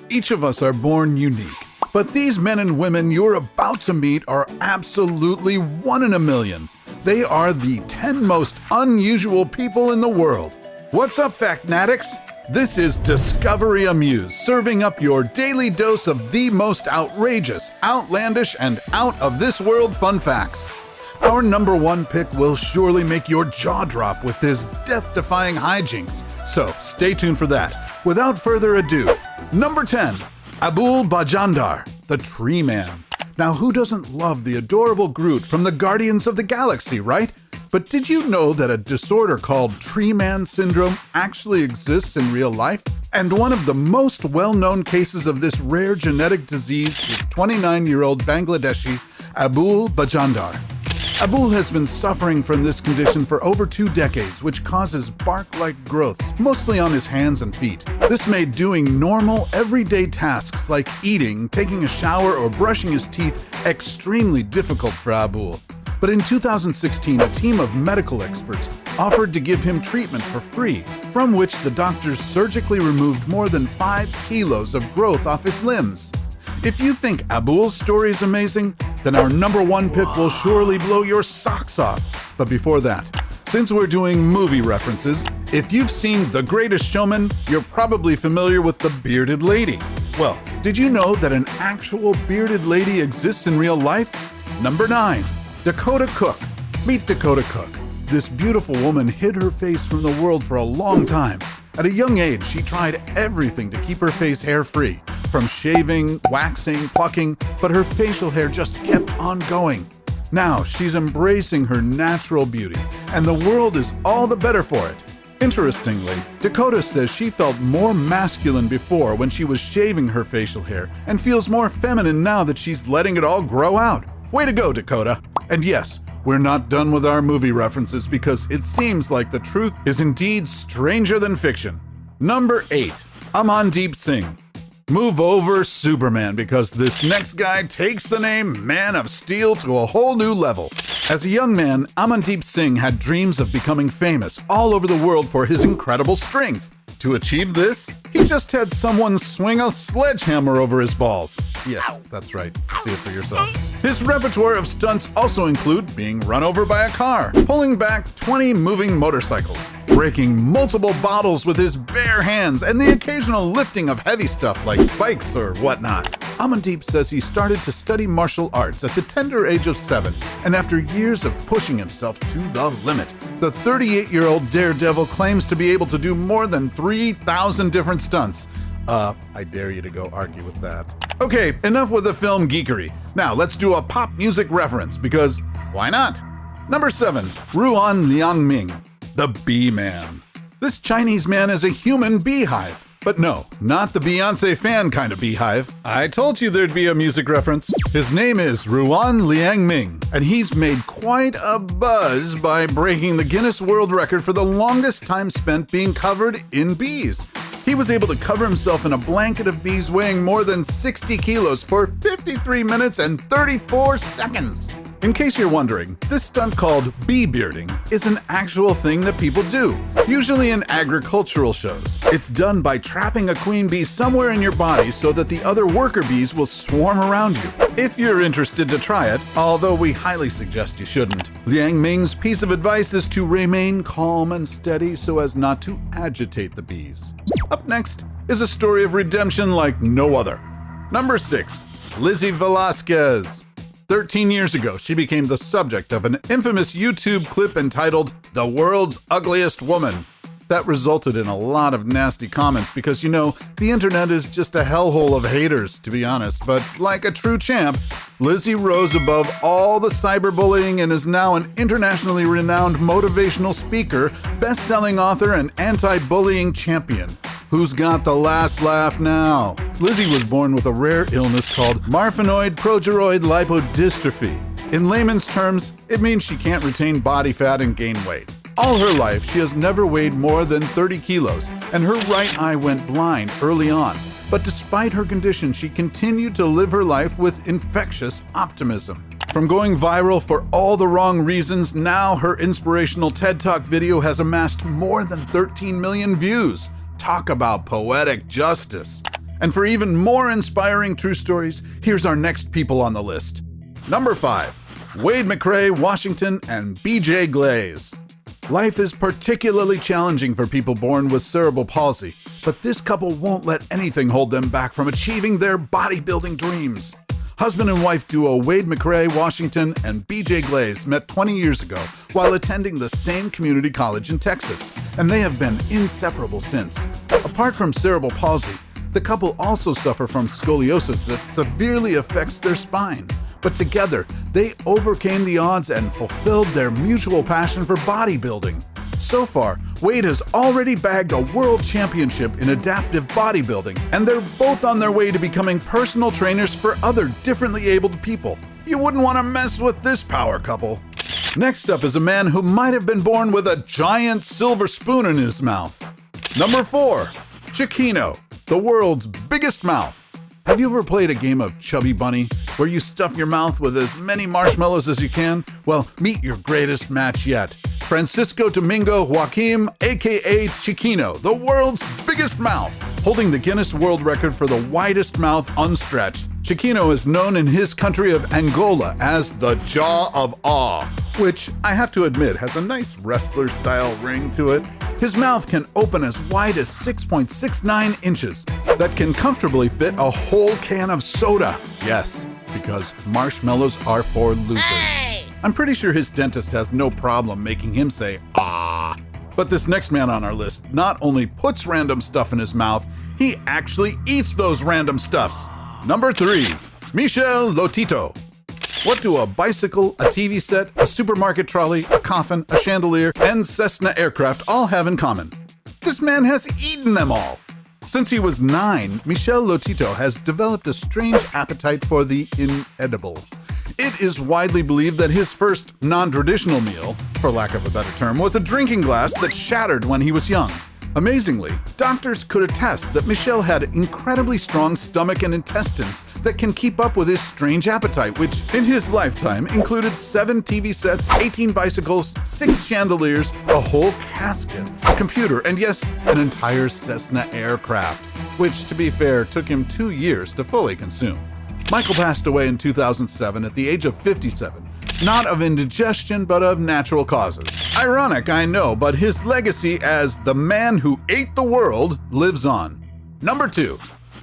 Each of us are born unique, but these men and women you're about to meet are absolutely one in a million. They are the 10 most unusual people in the world. What's up, Factnatics? This is Discovery Amuse, serving up your daily dose of the most outrageous, outlandish, and out-of-this-world fun facts. Our number one pick will surely make your jaw drop with his death-defying hijinks, so stay tuned for that. Without further ado, number 10, Abul Bajandar, the Tree Man. Now, who doesn't love the adorable Groot from the Guardians of the Galaxy, right? But did you know that a disorder called Tree Man Syndrome actually exists in real life? And one of the most well-known cases of this rare genetic disease is 29-year-old Bangladeshi Abul Bajandar. Abul has been suffering from this condition for over 2 decades, which causes bark-like growths, mostly on his hands and feet. This made doing normal, everyday tasks like eating, taking a shower, or brushing his teeth extremely difficult for Abul. But in 2016, a team of medical experts offered to give him treatment for free, from which the doctors surgically removed more than 5 kilos of growth off his limbs. If you think Abul's story is amazing, then our number one pick will surely blow your socks off. But before that, since we're doing movie references, if you've seen The Greatest Showman, you're probably familiar with the bearded lady. Well, did you know that an actual bearded lady exists in real life? Number 9. Dakota Cook. Meet Dakota Cook. This beautiful woman hid her face from the world for a long time. At a young age, she tried everything to keep her face hair-free, from shaving, waxing, plucking, but her facial hair just kept on going. Now, she's embracing her natural beauty, and the world is all the better for it. Interestingly, Dakota says she felt more masculine before when she was shaving her facial hair, and feels more feminine now that she's letting it all grow out. Way to go, Dakota! And yes, we're not done with our movie references because it seems like the truth is indeed stranger than fiction. Number 8. Amandeep Singh. Move over, Superman, because this next guy takes the name Man of Steel to a whole new level. As a young man, Amandeep Singh had dreams of becoming famous all over the world for his incredible strength. To achieve this, he just had someone swing a sledgehammer over his balls. Yes, that's right. See it for yourself. His repertoire of stunts also include being run over by a car, pulling back 20 moving motorcycles, breaking multiple bottles with his bare hands, and the occasional lifting of heavy stuff like bikes or whatnot. Amandeep says he started to study martial arts at the tender age of 7, and after years of pushing himself to the limit, the 38-year-old daredevil claims to be able to do more than 3,000 different stunts. I dare you to go argue with that. Okay, enough with the film geekery. Now let's do a pop music reference, because why not? Number 7, Ruan Liangming, the Bee Man. This Chinese man is a human beehive. But no, not the Beyoncé fan kind of beehive. I told you there'd be a music reference. His name is Ruan Liangming, and he's made quite a buzz by breaking the Guinness World Record for the longest time spent being covered in bees. He was able to cover himself in a blanket of bees weighing more than 60 kilos for 53 minutes and 34 seconds. In case you're wondering, this stunt called bee bearding is an actual thing that people do, usually in agricultural shows. It's done by trapping a queen bee somewhere in your body so that the other worker bees will swarm around you. If you're interested to try it, although we highly suggest you shouldn't, Liang Ming's piece of advice is to remain calm and steady so as not to agitate the bees. Up next is a story of redemption like no other. Number 6, Lizzie Velasquez. 13 years ago, she became the subject of an infamous YouTube clip entitled "The World's Ugliest Woman." That resulted in a lot of nasty comments because, you know, the internet is just a hellhole of haters, to be honest. But like a true champ, Lizzie rose above all the cyberbullying and is now an internationally renowned motivational speaker, best-selling author, and anti-bullying champion. Who's got the last laugh now? Lizzie was born with a rare illness called marfanoid progeroid lipodystrophy. In layman's terms, it means she can't retain body fat and gain weight. All her life, she has never weighed more than 30 kilos, and her right eye went blind early on. But despite her condition, she continued to live her life with infectious optimism. From going viral for all the wrong reasons, now her inspirational TED Talk video has amassed more than 13 million views. Talk about poetic justice. And for even more inspiring true stories, here's our next people on the list. Number 5, Wade McRae Washington and BJ Glaze. Life is particularly challenging for people born with cerebral palsy, but this couple won't let anything hold them back from achieving their bodybuilding dreams. Husband and wife duo Wade McRae Washington and BJ Glaze met 20 years ago while attending the same community college in Texas, and they have been inseparable since. Apart from cerebral palsy, the couple also suffer from scoliosis that severely affects their spine. But together, they overcame the odds and fulfilled their mutual passion for bodybuilding. So far, Wade has already bagged a world championship in adaptive bodybuilding, and they're both on their way to becoming personal trainers for other differently abled people. You wouldn't want to mess with this power couple. Next up is a man who might have been born with a giant silver spoon in his mouth. Number 4, Chiquino, the world's biggest mouth. Have you ever played a game of Chubby Bunny where you stuff your mouth with as many marshmallows as you can? Well, meet your greatest match yet. Francisco Domingo Joaquim, aka Chiquino, the world's biggest mouth. Holding the Guinness World Record for the widest mouth unstretched, Chiquino is known in his country of Angola as the Jaw of Awe, which I have to admit has a nice wrestler-style ring to it. His mouth can open as wide as 6.69 inches. That can comfortably fit a whole can of soda. Yes, because marshmallows are for losers. Hey! I'm pretty sure his dentist has no problem making him say, ah. But this next man on our list not only puts random stuff in his mouth, he actually eats those random stuffs. Number 3, Michel Lotito. What do a bicycle, a TV set, a supermarket trolley, a coffin, a chandelier, and Cessna aircraft all have in common? This man has eaten them all. Since he was 9, Michel Lotito has developed a strange appetite for the inedible. It is widely believed that his first non-traditional meal, for lack of a better term, was a drinking glass that shattered when he was young. Amazingly, doctors could attest that Michel had incredibly strong stomach and intestines that can keep up with his strange appetite, which in his lifetime included 7 TV sets, 18 bicycles, 6 chandeliers, a whole casket, a computer, and yes, an entire Cessna aircraft, which, to be fair, took him 2 years to fully consume. Michael passed away in 2007 at the age of 57. Not of indigestion, but of natural causes. Ironic, I know, but his legacy as the man who ate the world lives on. Number 2,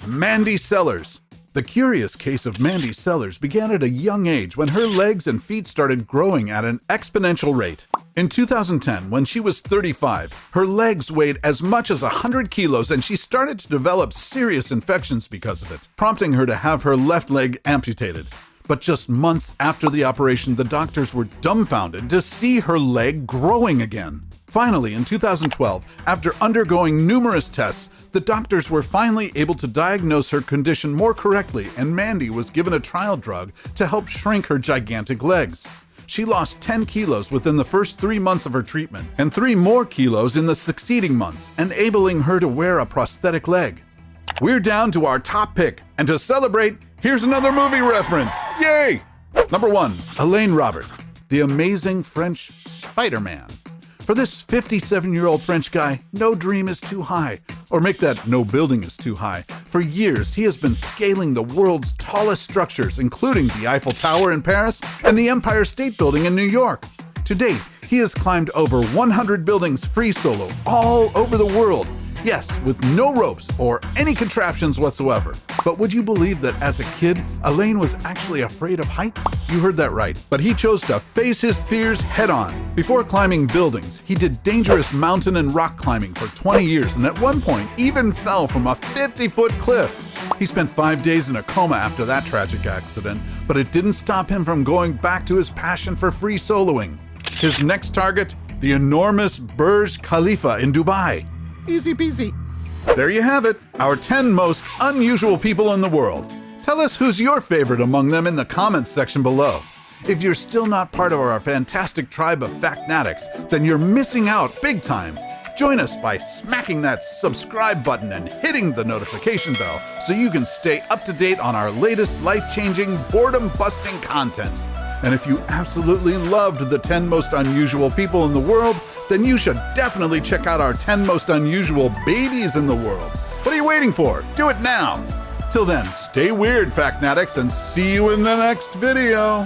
Mandy Sellers. The curious case of Mandy Sellers began at a young age when her legs and feet started growing at an exponential rate. In 2010, when she was 35, her legs weighed as much as 100 kilos and she started to develop serious infections because of it, prompting her to have her left leg amputated. But just months after the operation, the doctors were dumbfounded to see her leg growing again. Finally, in 2012, after undergoing numerous tests, the doctors were finally able to diagnose her condition more correctly, and Mandy was given a trial drug to help shrink her gigantic legs. She lost 10 kilos within the first 3 months of her treatment, and 3 more kilos in the succeeding months, enabling her to wear a prosthetic leg. We're down to our top pick, and to celebrate, here's another movie reference. Yay! Number 1, Alain Robert, the amazing French Spider-Man. For this 57-year-old French guy, no dream is too high, or make that no building is too high. For years, he has been scaling the world's tallest structures, including the Eiffel Tower in Paris and the Empire State Building in New York. To date, he has climbed over 100 buildings free solo all over the world. Yes, with no ropes or any contraptions whatsoever. But would you believe that as a kid, Alain was actually afraid of heights? You heard that right. But he chose to face his fears head on. Before climbing buildings, he did dangerous mountain and rock climbing for 20 years and at one point even fell from a 50-foot cliff. He spent 5 days in a coma after that tragic accident, but it didn't stop him from going back to his passion for free soloing. His next target, the enormous Burj Khalifa in Dubai. Easy peasy. There you have it, our 10 most unusual people in the world. Tell us who's your favorite among them in the comments section below. If you're still not part of our fantastic tribe of Factnatics, then you're missing out big time. Join us by smacking that subscribe button and hitting the notification bell so you can stay up to date on our latest life-changing, boredom-busting content. And if you absolutely loved the 10 most unusual people in the world, then you should definitely check out our 10 most unusual babies in the world. What are you waiting for? Do it now! Till then, stay weird, Factnatics, and see you in the next video.